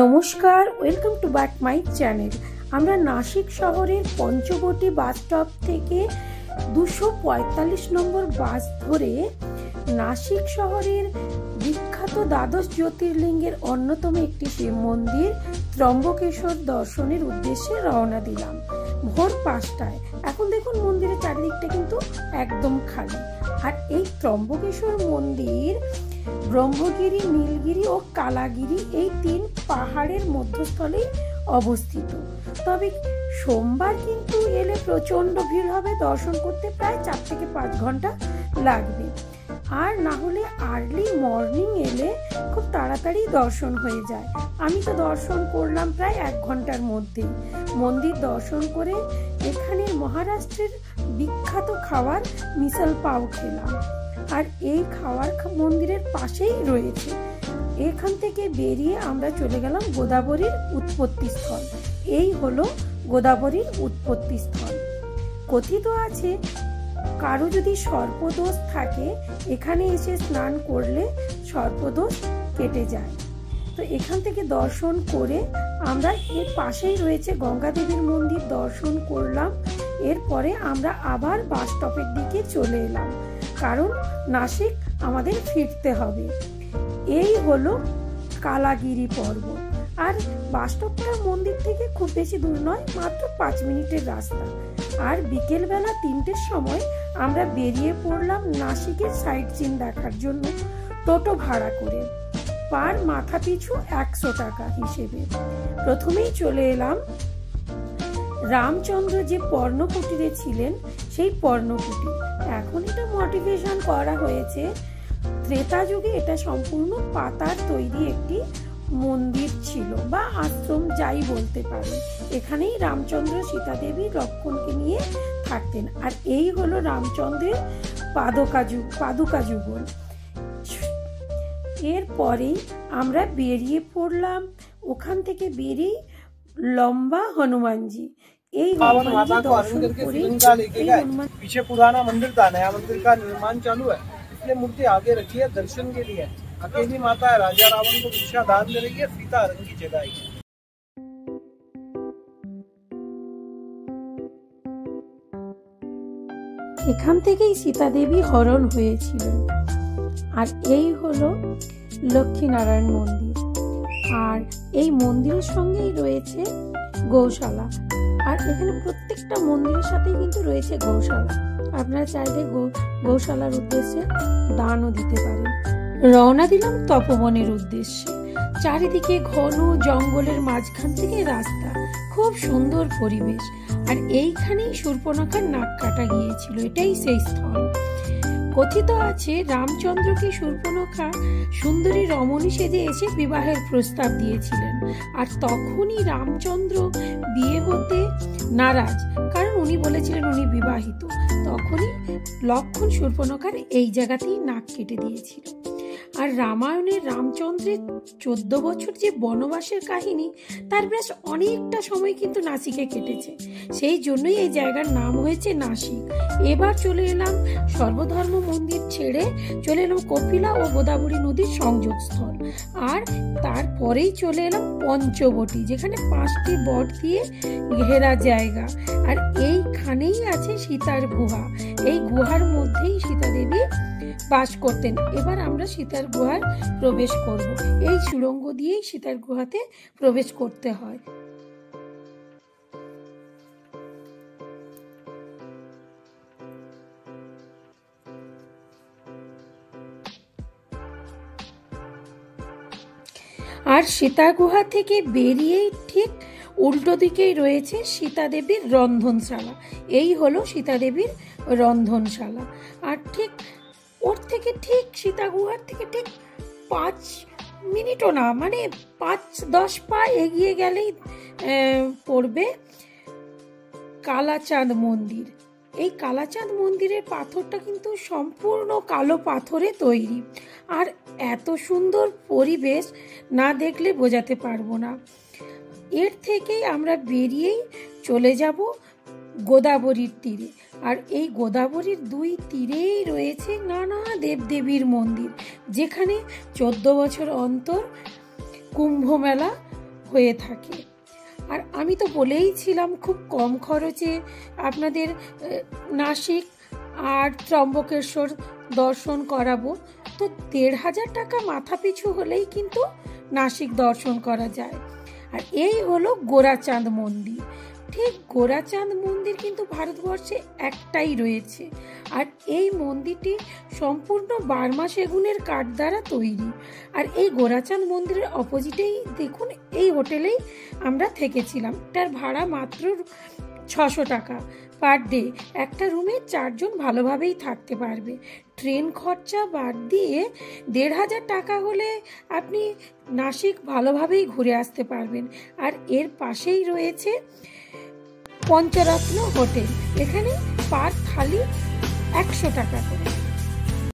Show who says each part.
Speaker 1: নমস্কার, welcome to back my channel. আমরা নাসিক শহরের পঞ্চবটি বাস স্টপ থেকে 245 নম্বর বাস ধরে নাসিক শহরের বিখ্যাত দ্বাদশ জ্যোতির্লিঙ্গের অন্যতম একটি শিব মন্দির ত্রম্বকেশ্বর দর্শনের উদ্দেশ্যে রওনা দিলাম ভোর 5টায়। এখন দেখুন মন্দিরের চারিদিকটা কিন্তু একদম খালি। আর এই ত্রম্বকেশ্বর মন্দির ব্রহ্মগিরি, নীলগিরি ও কালাগিরি এই 3 পাহাড়ের মধ্যস্থলে অবস্থিত। তবে সোমবার কিন্তু এলে প্রচন্ড ভিড় হবে, দর্শন করতে প্রায় 4 থেকে 5 ঘন্টা লাগবে। আর না হলে আর্লি মর্নিং এলে খুব তাড়াতাড়ি দর্শন হয়ে যায়। আমি তো দর্শন করলাম প্রায় 1 ঘন্টার মধ্যেই। মন্দির দর্শন করে এখানে মহারাষ্ট্রের বিখ্যাত খাবার মিসাল পাও খেলাম। আর এই খাবার মন্দিরের পাশেই রয়েছে। এখান থেকে বেরিয়ে আমরা চলে গেলাম গোদাবরীর উৎপত্তি স্থল। এই হলো গোদাবরীর উৎপত্তি স্থল। কথিত আছে কারো যদি সর্পদোষ থাকে এখানে এসে স্নান করলে সর্পদোষ কেটে যায়। তো এখান থেকে দর্শন করে আমরা এর পাশেই রয়েছে গঙ্গা দেবীর মন্দির, দর্শন করলাম। এরপরে আমরা আবার বাস স্টপের দিকে চলে এলাম, কারণ নাসিক আমাদের ফিরতে হবে। এই হলো কালাগিরি পর্বত। আর বাস স্টপটা মন্দির থেকে খুব বেশি দূর নয়, মাত্র 5 মিনিটের রাস্তা। আর বিকেলবেলা 3টের সময় আমরা বেরিয়ে পড়লাম নাসিকের সাইট সিন দেখার জন্য টোটো ভাড়া করে, পার মাথা পিছু 100 টাকা হিসেবে। প্রথমেই চলে এলাম রামচন্দ্র যে পর্ণকুটিরে ছিলেন সেই পর্ণকুটির। এখন এটা মডিফিকেশন করা হয়েছে। ত্রেতা যুগে এটা সম্পূর্ণ পাতার তৈরি একটি মন্দির ছিল বা আশ্রম, যাই বলতে পারেন। এখানেই রামচন্দ্র, সীতা দেবী, লক্ষ্মণকে নিয়ে থাকতেন। আর এই হলো রামচন্দ্রের পাদুকা যুগল। এরপরেই আমরা বেরিয়ে পড়লাম। ওখান থেকে বেরিয়ে লম্বা हनुमानजी।
Speaker 2: माता को अर्जुन के शिवलिंग लेके गए। पीछे पुराना मंदिर था, नया मंदिर का निर्माण चालू है, इसलिए मूर्ति आगे रखी है दर्शन के लिए। अकेली माता है, राजा रावण को भिक्षा दान दे रही है, सीता हरण की जगह है।
Speaker 1: এখান থেকেই সীতা দেবী হরণ হয়েছিলেন। আর এই হলো লক্ষ্মীনারায়ণ মন্দির। আর এই মন্দিরের সঙ্গেই রয়েছে গৌশালা। আর এখানে প্রত্যেকটা মন্দিরের সাথেই কিন্তু রয়েছে গৌশালা। আপনারা চাইলে গৌশালার উদ্দেশ্যে দানও দিতে পারেন। রওনা দিলাম তপবনের উদ্দেশ্যে। চারিদিকে ঘন জঙ্গলের মাঝখান থেকে রাস্তা, খুব সুন্দর পরিবেশ। আর এইখানেই শূর্পণখার নাক কাটা গিয়েছিল, এটাই সেই স্থল। কথিত আছে রামচন্দ্রকে শূর্পণখা সুন্দরী রমণী সেজে এসে বিবাহের প্রস্তাব দিয়েছিলেন। আর তখনই রামচন্দ্র বিয়ে হতে নারাজ, কারণ উনি বলেছিলেন উনি বিবাহিত। তখনই লক্ষ্মণ শূর্পণখার এই জায়গাতেই নাক কেটে দিয়েছিল। আর রামায়ণের রামচন্দ্রের 14 বছর যে বনবাসের কাহিনী, তার বেশ অনেকটা সময় কিন্তু নাসিকে কেটেছে। সেই জন্যই এই জায়গার নাম হয়েছে নাসিক। এবার চলে এলাম সর্বধর্ম মন্দির ছেড়ে চলে এলাম কপিলা ও গোদাবরী নদীর সংযোগস্থল। আর তারপরেই চলে এলাম পঞ্চবটি, যেখানে 5টি বট দিয়ে ঘেরা জায়গা। আর এইখানেই আছে সীতার গুহা। এই গুহার মধ্যেই সীতা দেবী বাস করতেন। এবার আমরা সীতার গুহায় প্রবেশ করব। এই সুড়ঙ্গ দিয়েই সীতার গুহাতে প্রবেশ করতে হয়। আর সীতা গুহা থেকে বেরিয়েই ঠিক উল্টো দিকেই রয়েছে সীতা দেবীর রন্ধনশালা। এই হলো সীতা দেবীর রন্ধনশালা। আর ঠিক ওর থেকে ঠিক সীতা গুহার থেকে ঠিক 5 মিনিটও না, মানে 5-10 পা এগিয়ে গেলেই পড়বে কালাচাঁদ মন্দির। এই কালাচাঁদ মন্দিরের পাথরটা কিন্তু সম্পূর্ণ কালো পাথরে তৈরি। আর এত সুন্দর পরিবেশ না দেখলে বোঝাতে পারবো না। এর থেকেই আমরা বেরিয়েই চলে যাব গোদাবরীর তীরে। আর এই গোদাবরীর 2 তীরেই রয়েছে নানা দেবদেবীর মন্দির, যেখানে 14 বছর অন্তর কুম্ভ মেলা হয়ে থাকে। আর আমি তো বলেইছিলাম খুব কম খরচে আপনাদের নাসিক আর ত্রম্বকেশ্বর দর্শন করাবো। তো ১,৫০০ টাকা মাথা পিছু হলেই কিন্তু নাসিক দর্শন করা যায়। আর এই হলো গোরাচাঁদ মন্দির। ঠিক গোরাচাঁদ মন্দির কিন্তু ভারতবর্ষে একটাই রয়েছে। আর এই মন্দিরটি সম্পূর্ণ বার্মা সেগুনের কাঠ দ্বারা তৈরি। আর এই গোরাচাঁদ মন্দিরের অপোজিটেই দেখুন এই হোটেলেই আমরা থেকেছিলাম। এটার ভাড়া মাত্র ৬০০ টাকা পার ডে। একটা রুমে ৪ জন ভালোভাবেই থাকতে পারবে। ট্রেন খরচা বাদ দিয়ে ১,৫০০ টাকা হলে আপনি নাসিক ভালোভাবেই ঘুরে আসতে পারবেন। আর এর পাশেই রয়েছে পঞ্চরত্ন হোটেল। এখানে পার থালি ১০০ টাকা করে।